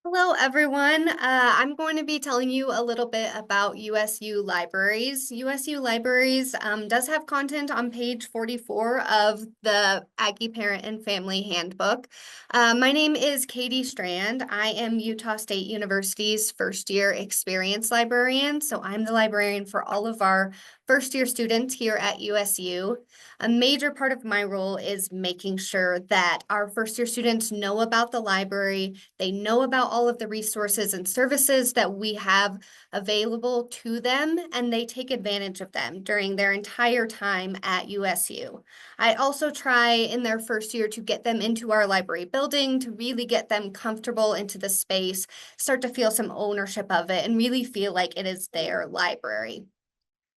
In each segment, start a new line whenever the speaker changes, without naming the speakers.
Hello, everyone. I'm going to be telling you a little bit about USU Libraries. USU Libraries does have content on page 44 of the Aggie Parent and Family Handbook. My name is Katie Strand. I am Utah State University's first-year experience librarian, so I'm the librarian for all of our first-year students here at USU. A major part of my role is making sure that our first-year students know about the library, they know about all of the resources and services that we have available to them, and they take advantage of them during their entire time at USU. I also try in their first year to get them into our library building, to really get them comfortable into the space, start to feel some ownership of it, and really feel like it is their library.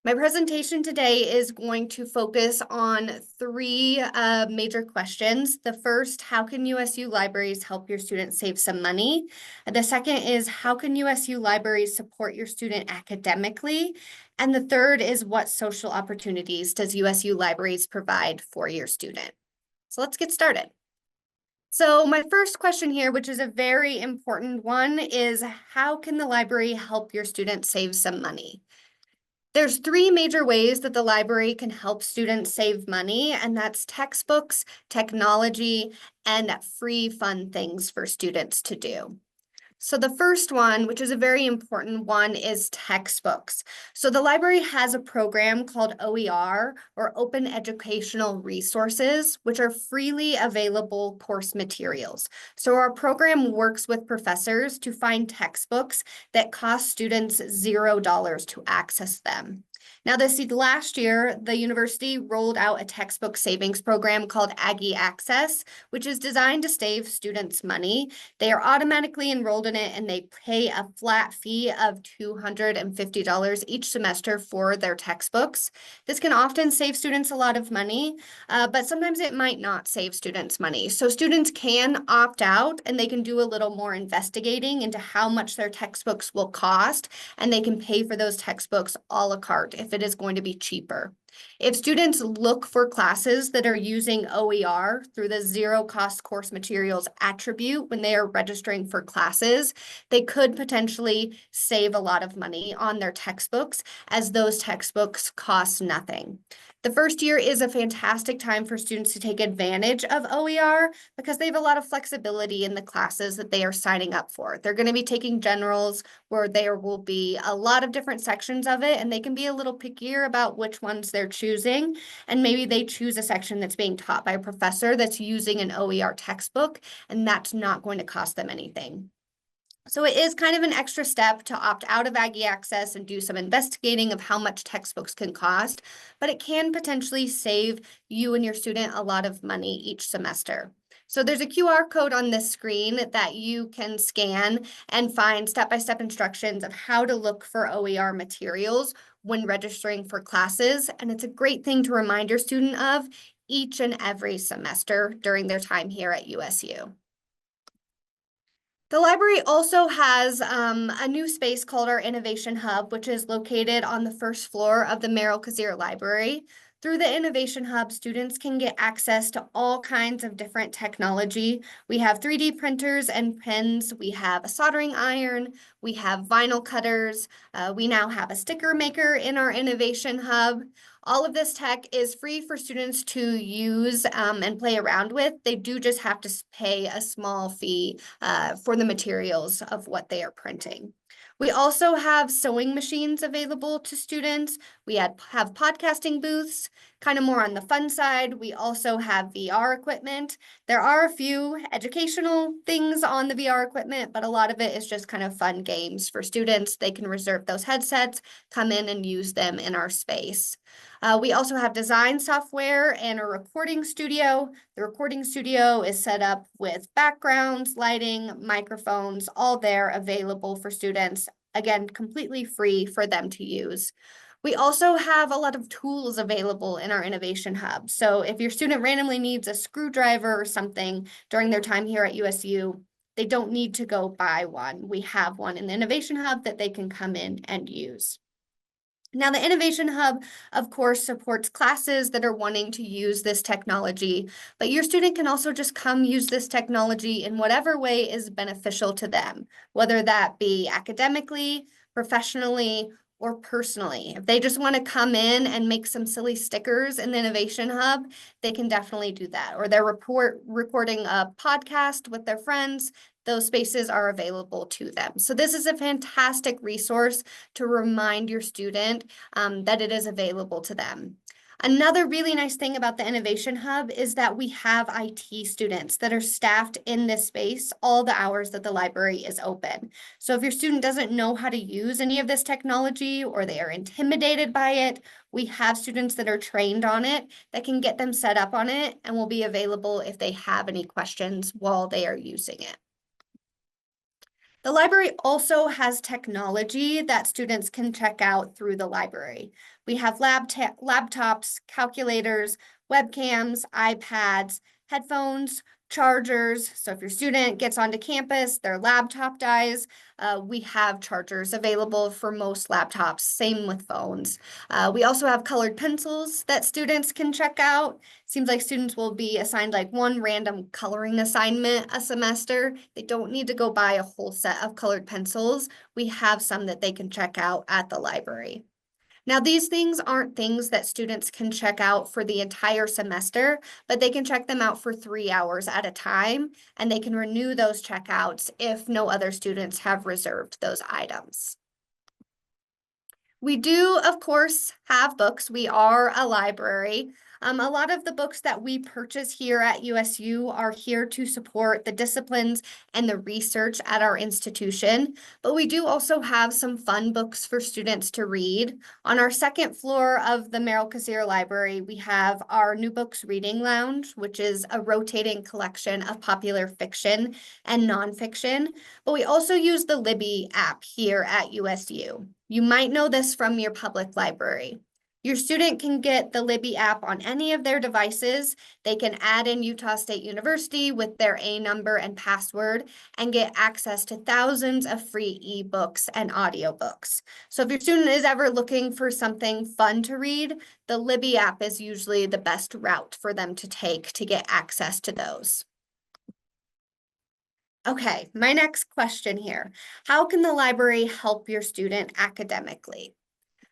My presentation today is going to focus on three major questions. The first, how can USU Libraries help your students save some money? The second is, how can USU Libraries support your student academically? And the third is, what social opportunities does USU Libraries provide for your student? So let's get started. So my first question here, which is a very important one, is how can the library help your students save some money? There's three major ways that the library can help students save money, and that's textbooks, technology, and free fun things for students to do. So the first one, which is a very important one, is textbooks. So the library has a program called OER, or Open Educational Resources, which are freely available course materials. So our program works with professors to find textbooks that cost students $0 to access them. Now, this last year, the university rolled out a textbook savings program called Aggie Access, which is designed to save students money. They are automatically enrolled in it and they pay a flat fee of $250 each semester for their textbooks. This can often save students a lot of money, but sometimes it might not save students money. So students can opt out and they can do a little more investigating into how much their textbooks will cost, and they can pay for those textbooks a la carte if it is going to be cheaper. If students look for classes that are using OER through the zero cost course materials attribute when they are registering for classes, they could potentially save a lot of money on their textbooks, as those textbooks cost nothing. The first year is a fantastic time for students to take advantage of OER because they have a lot of flexibility in the classes that they are signing up for. They're going to be taking generals where there will be a lot of different sections of it, and they can be a little pickier about which ones they're choosing. And maybe they choose a section that's being taught by a professor that's using an OER textbook, and that's not going to cost them anything. So it is kind of an extra step to opt out of Aggie Access and do some investigating of how much textbooks can cost, but it can potentially save you and your student a lot of money each semester. So there's a QR code on this screen that you can scan and find step-by-step instructions of how to look for OER materials when registering for classes. And it's a great thing to remind your student of each and every semester during their time here at USU. The library also has a new space called our Innovation Hub, which is located on the first floor of the Merrill Kazir Library. Through the Innovation Hub, students can get access to all kinds of different technology. We have 3D printers and pens. We have a soldering iron. We have vinyl cutters. We now have a sticker maker in our Innovation Hub. All of this tech is free for students to use and play around with. They do just have to pay a small fee for the materials of what they are printing. We also have sewing machines available to students. We have podcasting booths, kind of more on the fun side. We also have VR equipment. There are a few educational things on the VR equipment, but a lot of it is just kind of fun games for students. They can reserve those headsets, come in and use them in our space. We also have design software and a recording studio. The recording studio is set up with backgrounds, lighting, microphones, all there available for students. Again, completely free for them to use. We also have a lot of tools available in our Innovation Hub. So if your student randomly needs a screwdriver or something during their time here at USU, they don't need to go buy one. We have one in the Innovation Hub that they can come in and use. Now, the Innovation Hub, of course, supports classes that are wanting to use this technology, but your student can also just come use this technology in whatever way is beneficial to them, whether that be academically, professionally, or personally. If they just want to come in and make some silly stickers in the Innovation Hub, they can definitely do that. Or they're recording a podcast with their friends, those spaces are available to them. So this is a fantastic resource to remind your student that it is available to them. Another really nice thing about the Innovation Hub is that we have IT students that are staffed in this space all the hours that the library is open. So if your student doesn't know how to use any of this technology or they are intimidated by it, we have students that are trained on it that can get them set up on it and will be available if they have any questions while they are using it. The library also has technology that students can check out through the library. We have laptops, calculators, webcams, iPads, headphones, chargers. So if your student gets onto campus, their laptop dies, we have chargers available for most laptops, same with phones. We also have colored pencils that students can check out. Seems like students will be assigned like one random coloring assignment a semester. They don't need to go buy a whole set of colored pencils. We have some that they can check out at the library. Now, these things aren't things that students can check out for the entire semester, but they can check them out for 3 hours at a time, and they can renew those checkouts if no other students have reserved those items. We do, of course, have books. We are a library. A lot of the books that we purchase here at USU are here to support the disciplines and the research at our institution, but we do also have some fun books for students to read. On our second floor of the Merrill Cassier Library, we have our New Books Reading Lounge, which is a rotating collection of popular fiction and nonfiction, but we also use the Libby app here at USU. You might know this from your public library. Your student can get the Libby app on any of their devices. They can add in Utah State University with their A number and password and get access to thousands of free ebooks and audiobooks. So if your student is ever looking for something fun to read, the Libby app is usually the best route for them to take to get access to those. Okay, my next question here. How can the library help your student academically?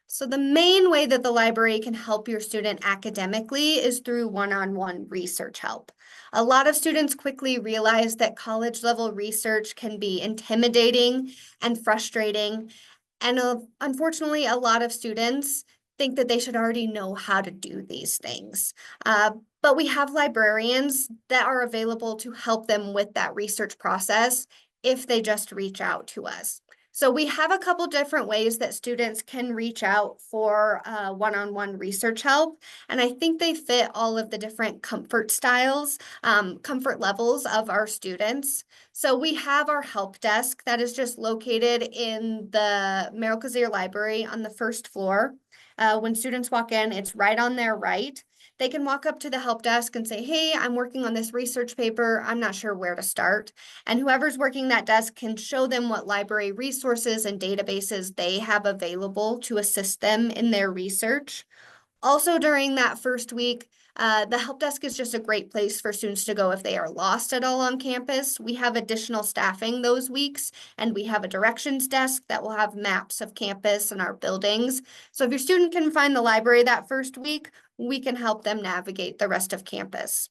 So the main way that the library can help your student academically is through one-on-one research help. A lot of students quickly realize that college level research can be intimidating and frustrating. And unfortunately, a lot of students think that they should already know how to do these things. But we have librarians that are available to help them with that research process if they just reach out to us. So we have a couple different ways that students can reach out for one-on-one research help. And I think they fit all of the different comfort styles, comfort levels of our students. So we have our help desk that is just located in the Merrill Cassier Library on the first floor. When students walk in, it's right on their right. They can walk up to the help desk and say, hey, I'm working on this research paper. I'm not sure where to start. And whoever's working that desk can show them what library resources and databases they have available to assist them in their research. Also, during that first week, the help desk is just a great place for students to go if they are lost at all on campus. We have additional staffing those weeks, and we have a directions desk that will have maps of campus and our buildings. So if your student can find the library that first week, we can help them navigate the rest of campus.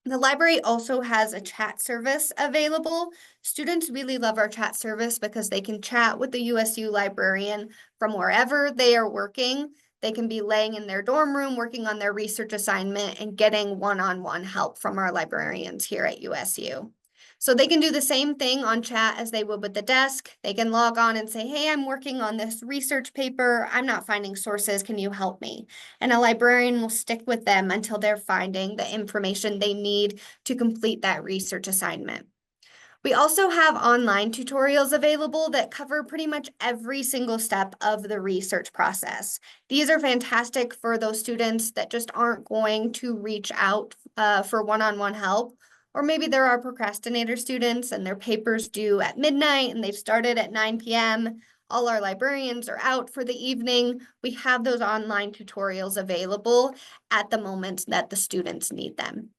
The library also has a chat service available. Students really love our chat service because they can chat with the USU librarian from wherever they are working. They can be laying in their dorm room, working on their research assignment, and getting one-on-one help from our librarians here at USU. So they can do the same thing on chat as they would with the desk. They can log on and say, hey, I'm working on this research paper. I'm not finding sources. Can you help me? And a librarian will stick with them until they're finding the information they need to complete that research assignment. We also have online tutorials available that cover pretty much every single step of the research process. These are fantastic for those students that just aren't going to reach out for one-on-one help. Or maybe there are procrastinator students and their papers due at midnight and they've started at 9 p.m. all our librarians are out for the evening, we have those online tutorials available at the moment that the students need them.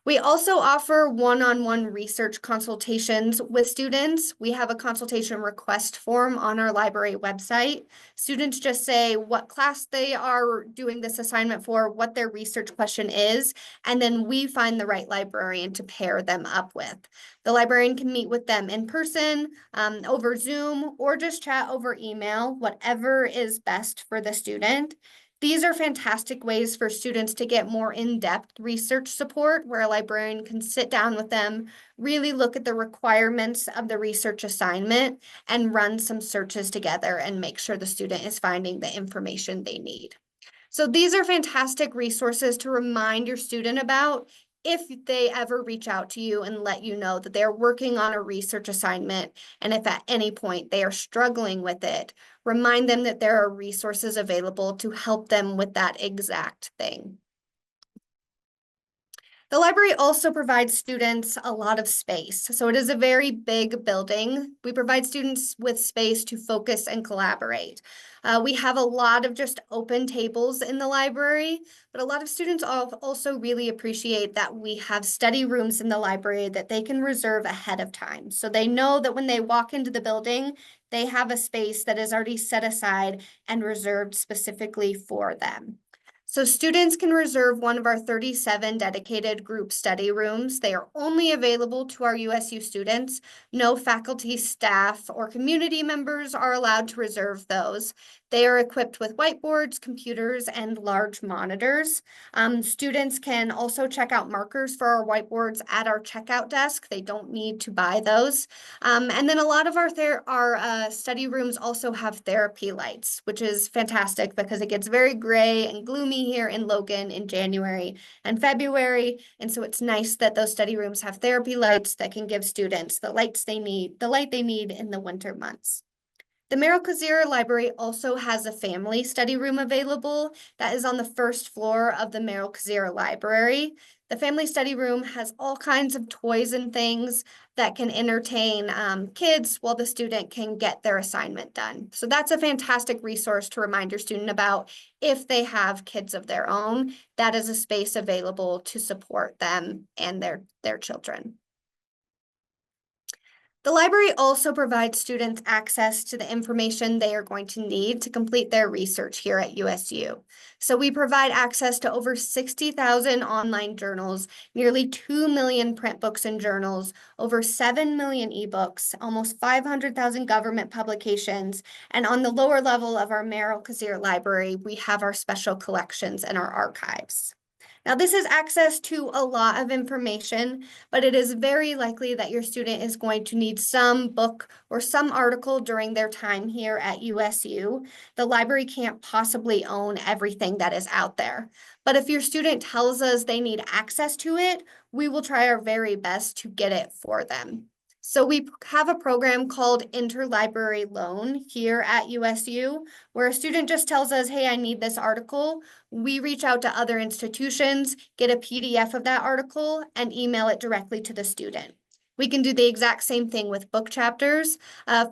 We also offer one-on-one research consultations with students. We have a consultation request form on our library website. Students just say what class they are doing this assignment for, what their research question is, and then we find the right librarian to pair them up with. The librarian can meet with them in person, over Zoom, or just chat over email, whatever is best for the student. These are fantastic ways for students to get more in-depth research support where a librarian can sit down with them, really look at the requirements of the research assignment, and run some searches together and make sure the student is finding the information they need. So these are fantastic resources to remind your student about if they ever reach out to you and let you know that they're working on a research assignment, and if at any point they are struggling with it, remind them that there are resources available to help them with that exact thing. The library also provides students a lot of space. So it is a very big building. We provide students with space to focus and collaborate. We have a lot of just open tables in the library, but a lot of students also really appreciate that we have study rooms in the library that they can reserve ahead of time. So they know that when they walk into the building, they have a space that is already set aside and reserved specifically for them. So students can reserve one of our 37 dedicated group study rooms. They are only available to our USU students. No faculty, staff, or community members are allowed to reserve those. They are equipped with whiteboards, computers, and large monitors. Students can also check out markers for our whiteboards at our checkout desk. They don't need to buy those. And then a lot of our study rooms also have therapy lights, which is fantastic because it gets very gray and gloomy here in Logan in January and February. And so it's nice that those study rooms have therapy lights that can give students the light they need in the winter months. The Merrill Kazir Library also has a family study room available that is on the first floor of the Merrill Kazir Library. The family study room has all kinds of toys and things that can entertain kids while the student can get their assignment done. So that's a fantastic resource to remind your student about if they have kids of their own. That is a space available to support them and their children. The library also provides students access to the information they are going to need to complete their research here at USU. So we provide access to over 60,000 online journals, nearly 2 million print books and journals, over 7 million ebooks, almost 500,000 government publications, and on the lower level of our Merrill Kazir Library, we have our special collections and our archives. Now, this is access to a lot of information, but it is very likely that your student is going to need some book or some article during their time here at USU. The library can't possibly own everything that is out there. But if your student tells us they need access to it, we will try our very best to get it for them. So we have a program called Interlibrary Loan here at USU, where a student just tells us, hey, I need this article. We reach out to other institutions, get a PDF of that article, and email it directly to the student. We can do the exact same thing with book chapters.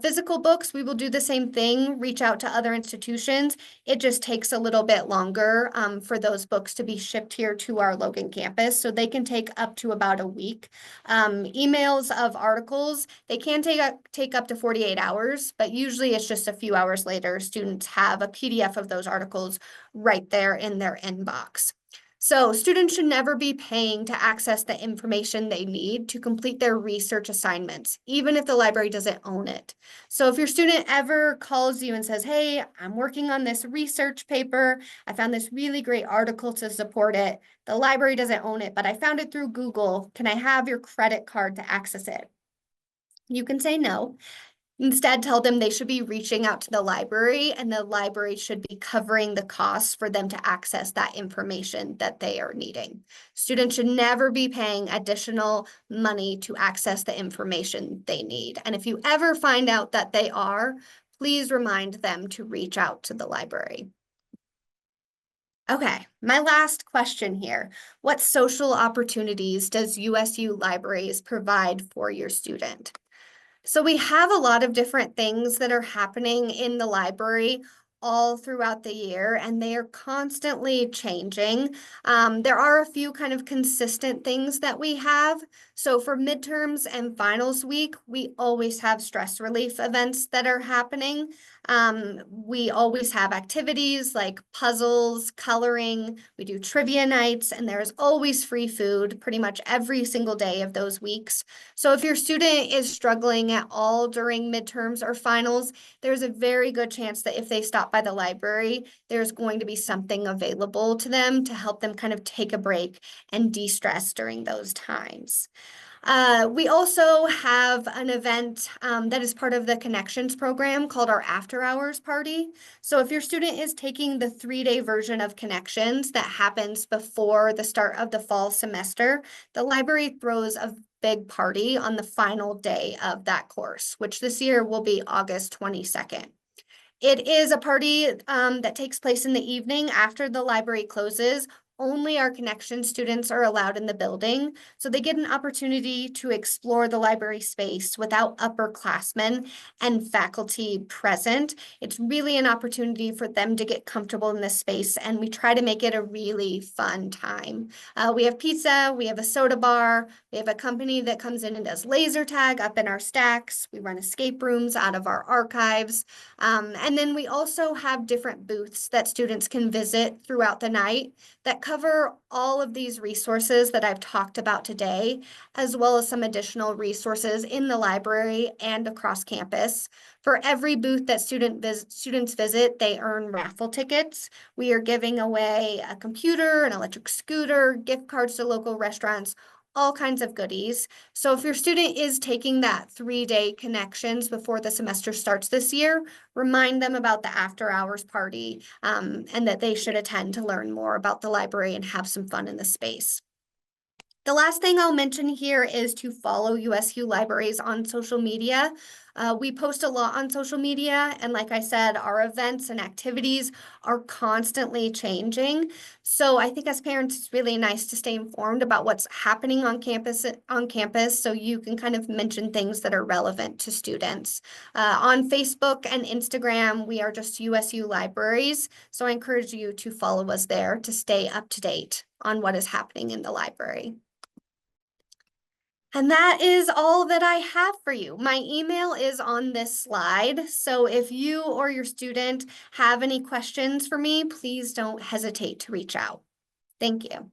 Physical books, we will do the same thing, reach out to other institutions. It just takes a little bit longer for those books to be shipped here to our Logan campus, so they can take up to about a week. Emails of articles, they can take up to 48 hours, but usually it's just a few hours later, students have a PDF of those articles right there in their inbox. So students should never be paying to access the information they need to complete their research assignments, even if the library doesn't own it. So if your student ever calls you and says, hey, I'm working on this research paper, I found this really great article to support it, the library doesn't own it, but I found it through Google, can I have your credit card to access it? You can say no. Instead, tell them they should be reaching out to the library and the library should be covering the costs for them to access that information that they are needing. Students should never be paying additional money to access the information they need. And if you ever find out that they are, please remind them to reach out to the library. Okay, my last question here. What social opportunities does USU Libraries provide for your student? So we have a lot of different things that are happening in the library all throughout the year, and they are constantly changing. There are a few kind of consistent things that we have. So for midterms and finals week, we always have stress relief events that are happening. We always have activities like puzzles, coloring, we do trivia nights, and there's always free food pretty much every single day of those weeks. So if your student is struggling at all during midterms or finals, there's a very good chance that if they stop by the library, there's going to be something available to them to help them kind of take a break and de-stress during those times. We also have an event that is part of the Connections program called our After Hours Party. So if your student is taking the 3-day version of Connections that happens before the start of the fall semester, the library throws a big party on the final day of that course, which this year will be August 22nd. It is a party that takes place in the evening after the library closes. Only our connection students are allowed in the building, so they get an opportunity to explore the library space without upperclassmen and faculty present. It's really an opportunity for them to get comfortable in this space, and we try to make it a really fun time. We have pizza, we have a soda bar, we have a company that comes in and does laser tag up in our stacks. We run escape rooms out of our archives. And then we also have different booths that students can visit throughout the night that cover all of these resources that I've talked about today, as well as some additional resources in the library and across campus. For every booth that students visit, they earn raffle tickets. We are giving away a computer, an electric scooter, gift cards to local restaurants, all kinds of goodies. So if your student is taking that 3-day Connections before the semester starts this year, remind them about the after hours party and that they should attend to learn more about the library and have some fun in the space. The last thing I'll mention here is to follow USU Libraries on social media. We post a lot on social media, and like I said, our events and activities are constantly changing. So I think as parents, it's really nice to stay informed about what's happening on campus, so you can kind of mention things that are relevant to students. On Facebook and Instagram, we are just USU Libraries, so I encourage you to follow us there to stay up to date on what is happening in the library. And that is all that I have for you. My email is on this slide. So if you or your student have any questions for me, please don't hesitate to reach out. Thank you.